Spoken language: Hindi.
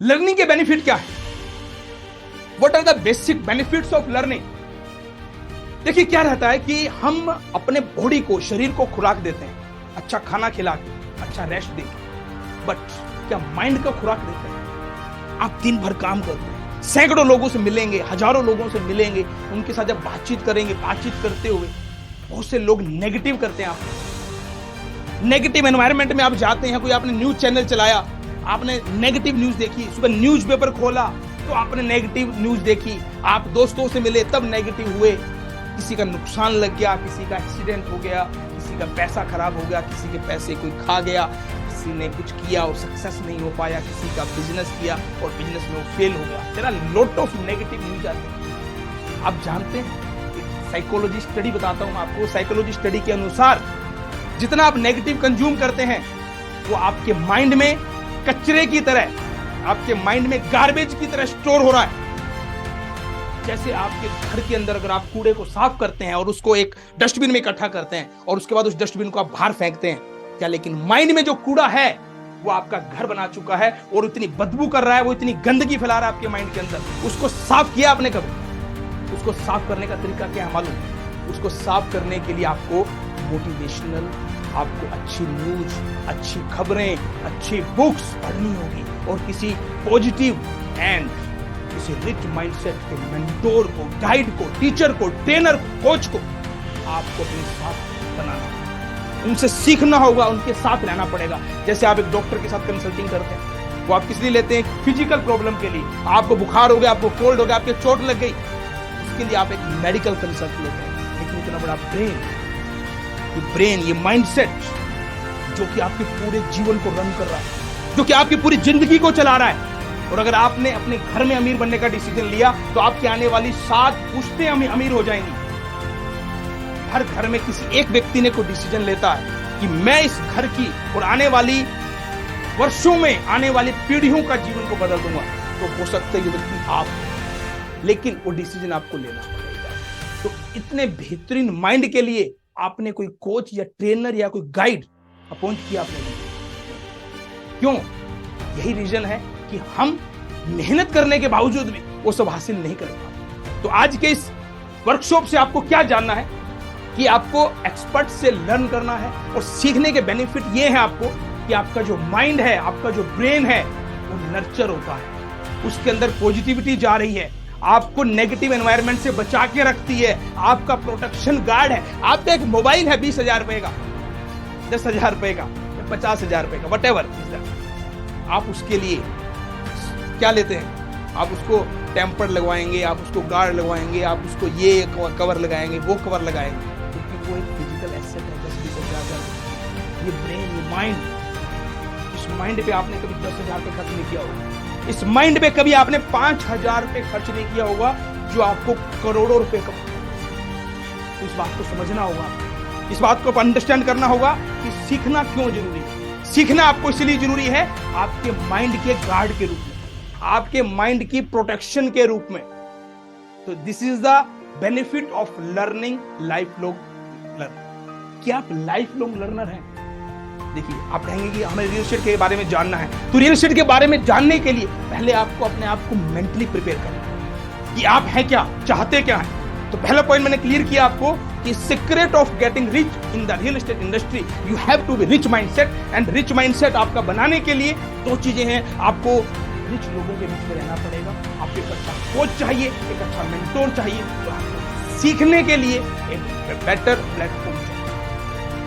लर्निंग के बेनिफिट क्या है? What are the basic benefits of learning? देखिए क्या रहता है कि हम अपने बॉडी को, शरीर को खुराक देते हैं, अच्छा खाना खिला के, अच्छा रेस्ट दे के, बट क्या माइंड का खुराक देते हैं? आप दिन भर काम करते हैं, सैकड़ों लोगों से मिलेंगे, हजारों लोगों से मिलेंगे, उनके साथ जब बातचीत करेंगे, बातचीत करते हुए बहुत से लोग नेगेटिव करते हैं आपको। नेगेटिव एनवायरनमेंट में आप जाते हैं, कोई आपने न्यूज चैनल चलाया, आपने नेगेटिव न्यूज देखी, सुबह न्यूज़पेपर खोला तो आपने नेगेटिव न्यूज देखी, आप दोस्तों से मिले तब नेगेटिव हुए, किसी का नुकसान लग गया, किसी का एक्सीडेंट हो गया, किसी का पैसा खराब हो गया, किसी के पैसे कोई खा गया, किसी ने कुछ किया और सक्सेस नहीं हो पाया, किसी का बिजनेस किया और बिजनेस में वो फेल हो गया। तेरा लॉट ऑफ नेगेटिव न्यूज आते हैं। आप जानते हैं, साइकोलॉजी स्टडी बताता हूं आपको, साइकोलॉजी स्टडी के अनुसार जितना आप नेगेटिव कंज्यूम करते हैं वो आपके माइंड में कचरे की तरह, आपके माइंड में गार्बेज की तरह स्टोर हो रहा है। जैसे आपके घर के अंदर अगर आप कूड़े को साफ करते हैं और उसको एक डस्टबिन में इकट्ठा करते हैं और उसके बाद उस डस्टबिन को आप बाहर फेंकते हैं, क्या लेकिन माइंड में जो कूड़ा है वो आपका घर बना चुका है और इतनी बदबू कर रहा है, वो इतनी गंदगी फैला रहा है आपके माइंड के अंदर। उसको साफ किया आपने कभी? उसको साफ करने का तरीका क्या है मालूम? उसको साफ करने के लिए आपको मोटिवेशनल, आपको अच्छी न्यूज, अच्छी खबरें, अच्छी बुक्स पढ़नी होगी और किसी पॉजिटिव एंड किसी रिच माइंडसेट के मेंटोर को, गाइड को, टीचर को, ट्रेनर को, कोच को आपको अपने साथ बनाना है। उनसे सीखना होगा, उनके साथ रहना पड़ेगा। जैसे आप एक डॉक्टर के साथ कंसल्टिंग करते हैं, वो आप किस लिए लेते हैं? फिजिकल प्रॉब्लम के लिए। आपको बुखार हो गया, आपको कोल्ड हो गया, आपके चोट लग गई, उसके लिए आप एक मेडिकल कंसल्ट लेते हैं। लेकिन इतना बड़ा ब्रेन, ये माइंडसेट जो कि आपके पूरे जीवन को रन कर रहा है, जो कि आपकी पूरी जिंदगी को चला रहा है। और अगर आपने अपने घर में अमीर बनने का डिसीजन लिया तो आपकी आने वाली 7 पुश्तें अमीर हो जाएंगी। हर घर में किसी एक व्यक्ति ने कोई डिसीजन लेता है कि मैं इस घर की और आने वाली वर्षों में आने वाली पीढ़ियों का जीवन को बदल दूंगा, तो हो सकता है ये व्यक्ति आप, लेकिन वो डिसीजन आपको लेना पड़ेगा। तो इतने बेहतरीन माइंड के लिए आपने कोई कोच या ट्रेनर या कोई गाइड अपॉइंट किया आपने नहीं। क्यों? यही रीजन है कि हम मेहनत करने के बावजूद भी वो सब हासिल नहीं कर पाते। तो आज के इस वर्कशॉप से आपको क्या जानना है कि आपको एक्सपर्ट से लर्न करना है और सीखने के बेनिफिट ये है आपको कि आपका जो माइंड है, आपका जो ब्रेन है वो नर्चर होता है, उसके अंदर पॉजिटिविटी जा रही है, आपको नेगेटिव एनवायरनमेंट से बचा के रखती है, आपका प्रोटेक्शन गार्ड है। आपका एक मोबाइल है 20,000 रुपए का, 10,000 रुपए का, 50,000 रुपए का, वटेवर, आप उसके लिए क्या लेते हैं? आप उसको टेम्पर लगवाएंगे, आप उसको गार्ड लगवाएंगे, आप उसको ये कवर लगाएंगे, वो कवर लगाएंगे, क्योंकि वो एक फिजिकल एसेट है। 10,000 ये ब्रेन, ये माइंड, इस माइंड पे आपने कभी 10,000 रुपए खर्च नहीं किया होगा, इस माइंड पे कभी आपने 5,000 रुपए खर्च नहीं किया होगा जो आपको करोड़ों रुपए का। तो इस बात को समझना होगा, इस बात को अंडरस्टैंड करना होगा कि सीखना क्यों जरूरी है। सीखना आपको इसलिए जरूरी है आपके माइंड के गार्ड के रूप में, आपके माइंड की प्रोटेक्शन के रूप में। तो this is the benefit of learning life long learn. क्या आप लाइफ लॉन्ग लर्नर हैं? देखिए, आप कहेंगे कि हमें रियल एस्टेट के बारे में जानना है, तो रियल एस्टेट के बारे में जानने के लिए पहले आपको अपने आप को मेंटली प्रिपेयर करना है कि आप हैं क्या, चाहते क्या हैं। तो पहला पॉइंट मैंने क्लियर किया आपको कि secret of getting rich in the real estate industry, you have to be rich mindset. And rich mindset आपका बनाने के लिए 2 चीजें हैं। आपको रिच लोगों के बीच में रहना पड़ेगा, आपको एक अच्छा कोच चाहिए, एक अच्छा मेंटोर चाहिए, और आपको सीखने के लिए एक बेटर प्लेटफॉर्म